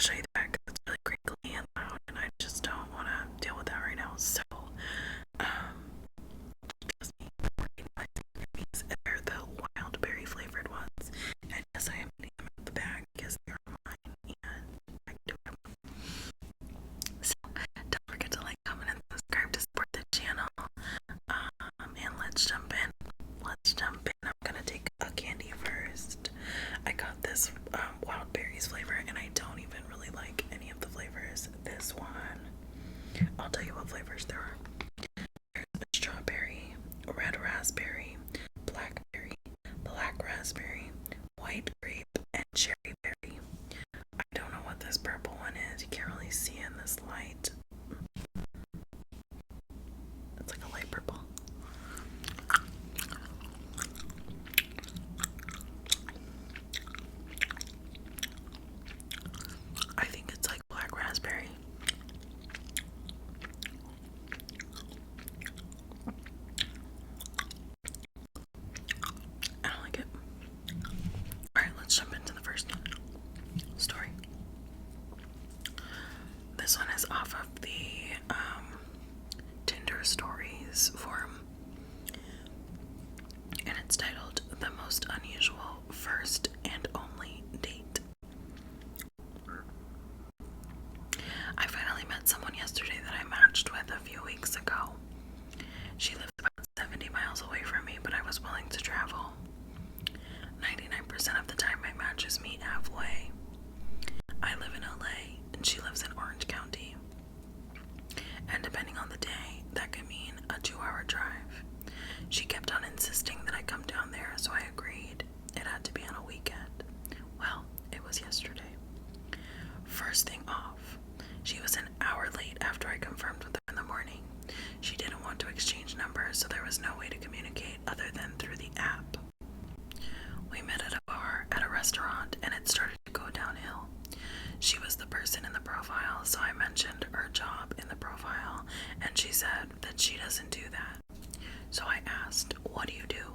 show you that because it's really crinkly and loud, and I just don't want to deal with that right now. So, trust me, I'm working my Gummies, and they're the wild berry flavored ones. And yes, I am putting them in the bag because they are mine, and I do have them. So, don't forget to like, comment, and subscribe to support the channel. And let's jump in. I'm gonna take a candy first. I got this wild berries flavor, and I don't even really like any of the flavors. This one, I'll tell you what flavors there are. There's strawberry, red raspberry, blackberry, black raspberry, white grape, and cherry berry. I don't know what this purple one is. You can't really see in this light. It's like a light purple. I think it's like black raspberry. I don't like it. Alright, let's jump into the first story. This one is off of the Tinder stories forum, and it's titled "The Most Unusual First and Only Date." I finally met someone yesterday that I matched with a few weeks ago. She lives about 70 miles away from me, but I was willing to travel. 99% of the time my matches meet halfway. I live in LA and she lives in Orange County. And depending on the day, that could mean a 2-hour drive. She kept on insisting that I come down there, so I agreed. It had to be on a weekend. Well, it was yesterday. First thing off, she was an hour late after I confirmed with her in the morning. She didn't want to exchange numbers, so there was no way to communicate other than through the app. We met at a bar at a restaurant, and it started to go downhill. She was the person in the profile, so I mentioned her job in the profile, and she said that she doesn't do that. So I asked, "What do you do?"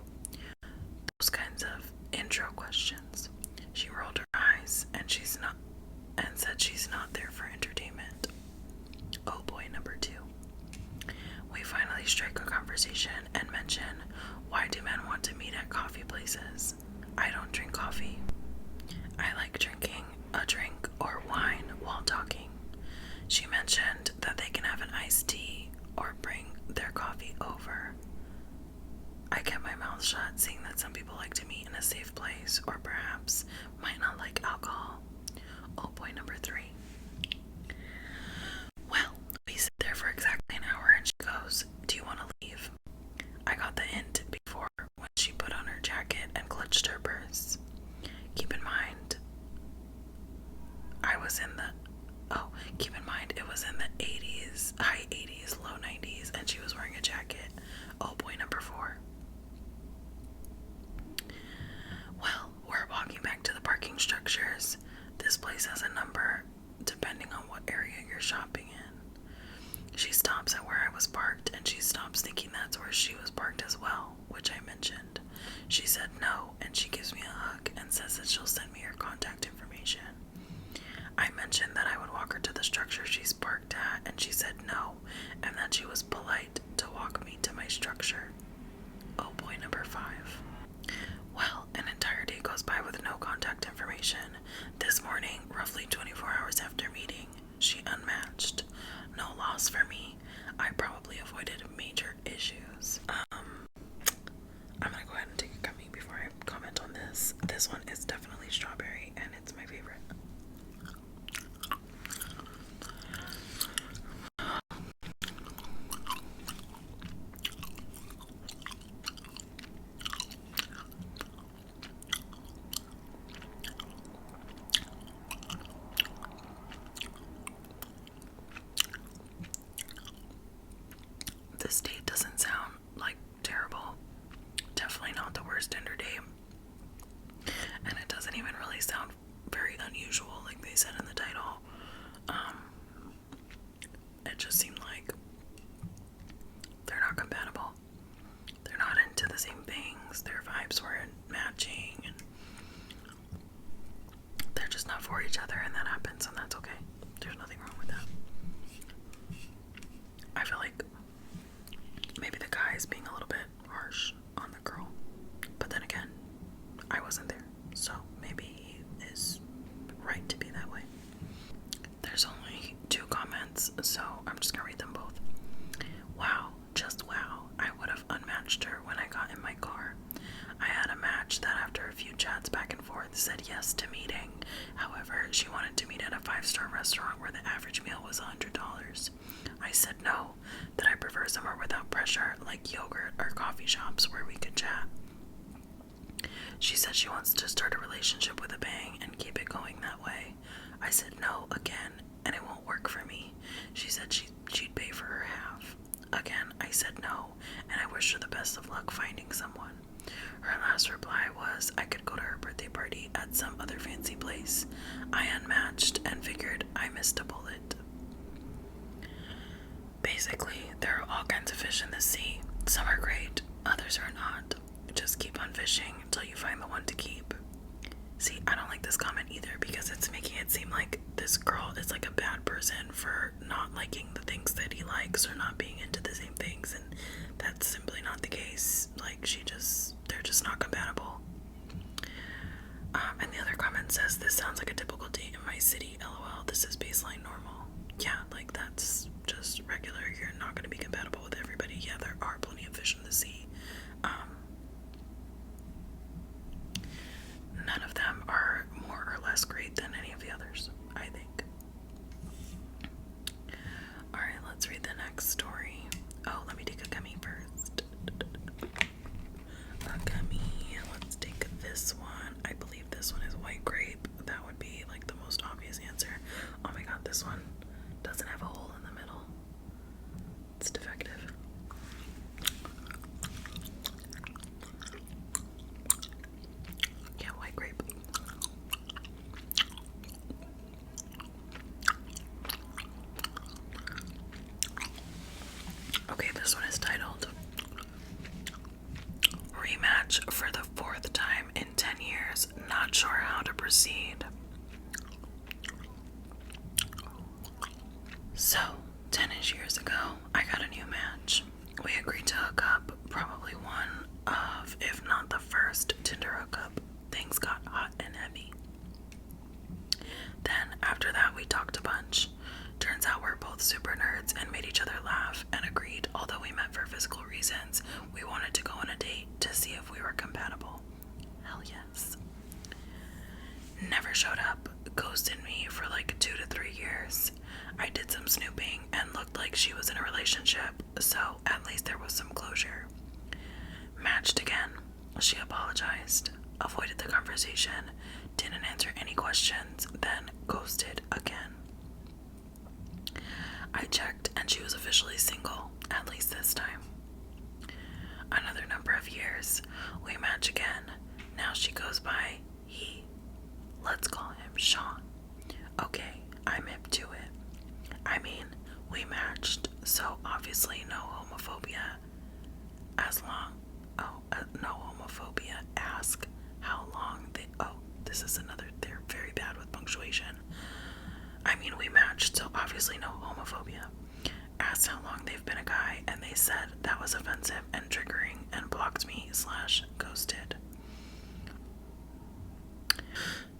Those kinds of intro questions. She rolled her eyes and said she's not there for entertainment. Oh boy, number 2. We finally strike a conversation and mention, why do men want to meet at coffee places? I don't drink coffee. I like drinking a drink or wine while talking. She mentioned that they can have an iced tea or bring their coffee over. I kept my mouth shut, seeing that some people like to meet in a safe place or perhaps might not like alcohol. Oh boy, number 3. Well, we sit there for exactly an hour and she goes, "Do you want to leave?" I got the hint before when she put on her jacket and clutched her purse. Keep in mind, it was in the 80s, high 80s, low 90s, and she was wearing a jacket. Oh boy, number 4. Well, we're walking back to the parking structures. This place has a number depending on what area you're shopping in. She stops at where I was parked, and she stops thinking that's where she was parked as well, which I mentioned. She said no, and she gives me a hug and says that she'll send me her contact information. I mentioned that I would walk her to the structure she's parked at, and she said no, and that she was polite to walk me to my structure. Oh boy, number 5. Well, an entire day goes by with no contact information. This morning, roughly 24 hours after meeting, she unmatched. No loss for me. I probably avoided major issues. I'm gonna go ahead and take a gummy before I comment on this. This one is definitely strawberry, and it's my favorite. This date doesn't sound like terrible. Definitely not the worst Tinder date. And it doesn't even really sound very unusual like they said in the title. It just seemed like they're not compatible. They're not into the same things. Their vibes weren't matching, and they're just not for each other, and that happens, and that's okay. There's nothing wrong with that. I feel like maybe the guy is being a little bit harsh on the girl, but then again, I wasn't there, so maybe he is right to be that way. There's only 2 comments, so I'm just gonna read them both. Wow, just wow. I would have unmatched her when I got in my car. I had a match that after a few chats back and forth said yes to meeting. However, she wanted to meet at a 5-star restaurant where the average meal was $100. I said no, that I prefer somewhere without pressure, like yogurt or coffee shops where we could chat. She said she wants to start a relationship with a bang and keep it going that way. I said no again, and it won't work for me. She said she'd pay for her half. Again, I said no, and I wished her the best of luck finding someone. Her last reply was I could go to her birthday party at some other fancy place. I unmatched and figured I missed a bullet. Basically, there are all kinds of fish in the sea. Some are great, others are not. Just keep on fishing until you find the one to keep. See, I don't like this comment either because it's making it seem like this girl is like a bad person for not liking the things that he likes or not being into the same things, and that's simply not the case. Like, they're just not compatible. And the other comment says, this sounds like a typical date in my city, lol, this is baseline normal. Yeah, like that's just regular. You're not going to be compatible with everybody. Yeah, there are plenty of fish in the sea. None of them are more or less great than any of the others, I think. Alright, let's read the next story. Oh, let me take a gummy first. A gummy. Let's take this one. I believe this one is white grape. That would be like the most obvious answer. Oh my god, this one doesn't have a hole in the middle. It's defective. Yeah, white grape. Okay, this one is titled Rematch for the 4th time in 10 years, not sure how to proceed. So, 10-ish years ago, I got a new match. We agreed to hook up, probably one of, if not the first, Tinder hookup. Things got hot and heavy. Then, after that, we talked a bunch. Turns out we're both super nerds and made each other laugh and agreed, although we met for physical reasons, we wanted to go on a date to see if we were compatible. Hell yes. Never showed up, ghosted me for like 2 to 3 years. I did some snooping and looked like she was in a relationship, so at least there was some closure. Matched again. She apologized, avoided the conversation, didn't answer any questions, then ghosted again. I checked and she was officially single, at least this time. Another number of years, we match again. Now she goes by he. Let's call him Sean. Okay, I'm hip to it. I mean, we matched, so obviously no homophobia. No homophobia. Ask how long they, this is another, they're very bad with punctuation. I mean, we matched, so obviously no homophobia. Asked how long they've been a guy, and they said that was offensive and triggering and blocked me / ghosted.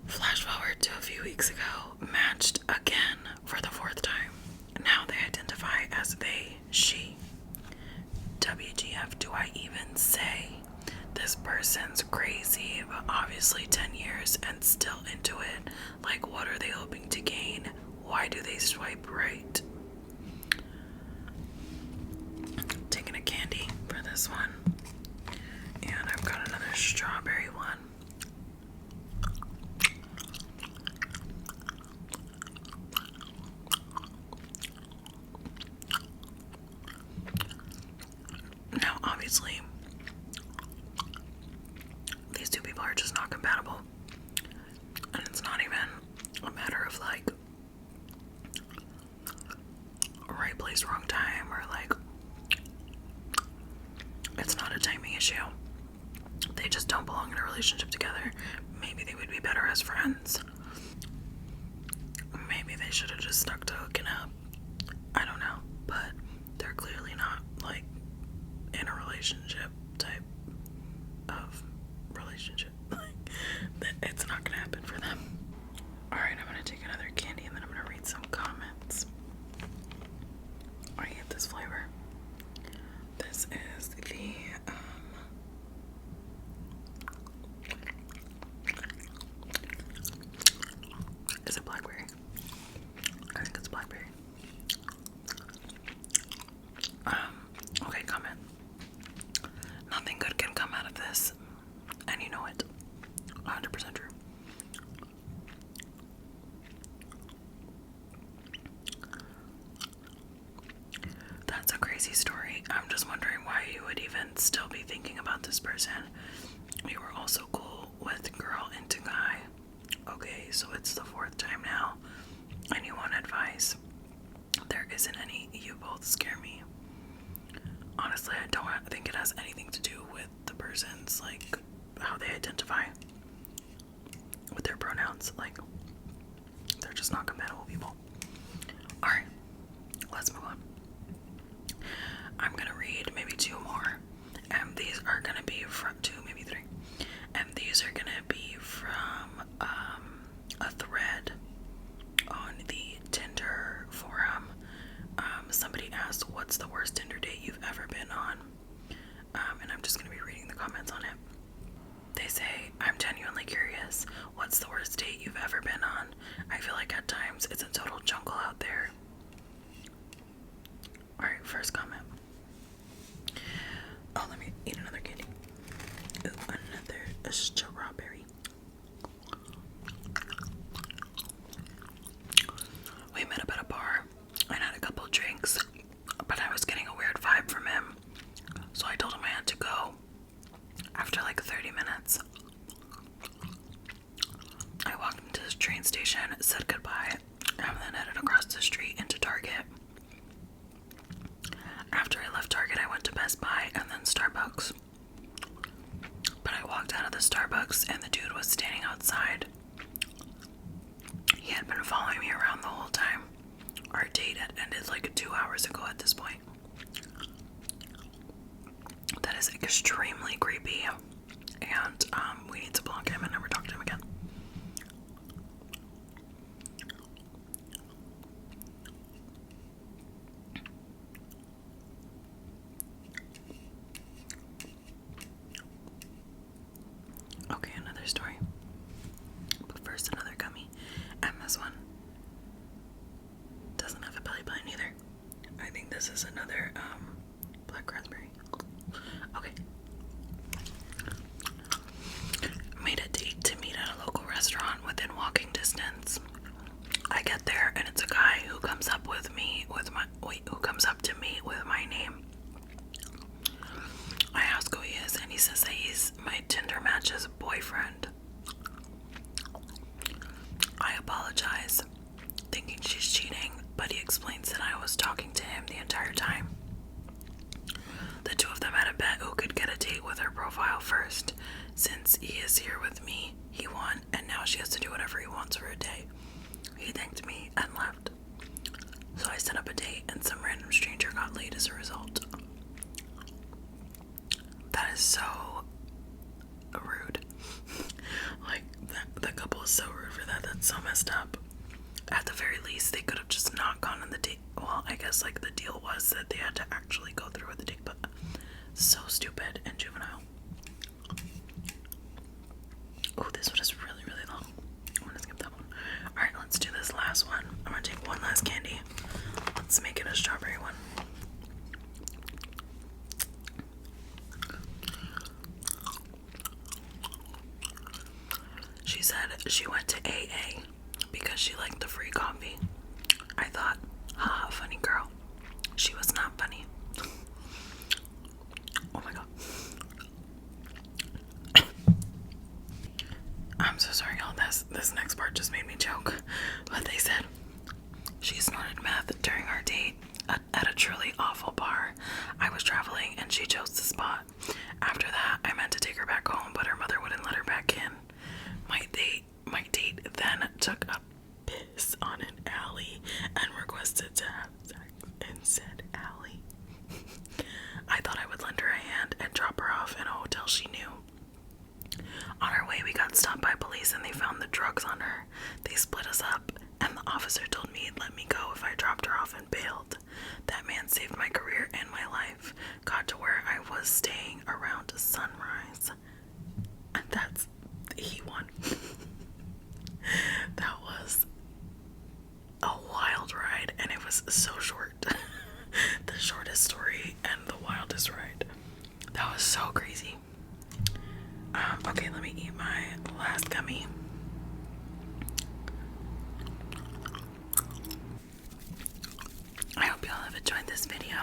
Flash forward to a few weeks ago, matched again for the 4th time. Now they identify as they, she. WTF do I even say? This person's crazy, but obviously 10 years and still into it. Like, what are they hoping to gain? Why do they swipe right? Taking a candy for this one. And I've got another strawberry one. Now, obviously, these 2 people are just not compatible. And it's not even a matter of like right place, wrong time, or like it's not a timing issue. They just don't belong in a relationship together. Maybe they would be better as friends. they should have just stuck to hooking up. I don't know, but they're clearly not like in a relationship type of relationship. Like, it's not gonna happen for them. Alright, I'm gonna take another candy and then I'm gonna read some comments. I hate this flavor. This is the is it blackberry? I think it's blackberry. Okay, comment. Nothing good can come out of this. And you know it. 100% true. That's a crazy story. I'm just wondering why you would even still be thinking about this person. You were also cool with girl into guy. Okay, so it's the 4th time now. And you want advice. There isn't any. You both scare me. Honestly, I don't think it has anything to do with the person's, like, how they identify with their pronouns. Like, they're just not compatible people. Alright, let's move on. I'm gonna read maybe 2 more. And these are gonna be from 2, maybe 3. And these are gonna be from a thread on the Tinder forum. Somebody asked, what's the worst Tinder date you've ever been on? And I'm just going to be reading the comments on it. They say, I'm genuinely curious. What's the worst date you've ever been on? I feel like at times it's a total jungle out there. Alright, first comment. Oh, let me eat another candy. Ooh, another strawberry. We met up at a bar and had a couple drinks, but I was getting a weird vibe from him, so I told him I had to go. After like 30 minutes, I walked into the train station, said goodbye, and then headed across the street into Target. After I left Target, I went to Best Buy and then Starbucks. But I walked out of the Starbucks and the dude was standing outside. He had been following me around the whole time. Our date had ended like 2 hours ago at this point. That is extremely creepy. And we need to block him and never talk to him again. Okay, another story. But first, another gummy. And this one doesn't have a belly button either. I think this is another black raspberry. Okay. Made a date to meet at a local restaurant within walking distance. I get there and it's a guy who comes up to me with my name. I ask who he is and he says that he's my Tinder match's boyfriend. I apologize, thinking she's cheating, but he explains that I was talking to him the entire time. The two of them had a bet who could get a date with her profile first. Since he is here with me, he won, and now she has to do whatever he wants for a day. He thanked me and left. So I set up a date, and some random stranger got laid as a result. That is so rude. Like, the couple is so rude for that. That's so messed up. At the very least, they could have just not gone on the date. Well, I guess, like, the deal was that they had to actually go through with the date, but so stupid and juvenile. Oh, this one is really, really long. I'm gonna skip that one. Alright, let's do this last one. I'm gonna take one last candy. Let's make it a strawberry one. She said she went to AA because she liked the free coffee. I thought, haha, funny girl. She was not funny. Oh my god. I'm so sorry, y'all. This next part just made me choke. But they said she snorted meth during our date at a truly awful bar. I was traveling and she chose the spot. After that, I meant to take her back home, but her mother wouldn't let her back in. My date then took a piss on an alley. police and they found the drugs on her. They split us up, and the officer told me he'd let me go if I dropped her off and bailed. That man saved my career and my life. Got to where I was staying around sunrise. And he won. That was a wild ride, and it was so short. The shortest story and the wildest ride. That was so crazy. Okay, let me eat my last gummy. I hope y'all have enjoyed this video.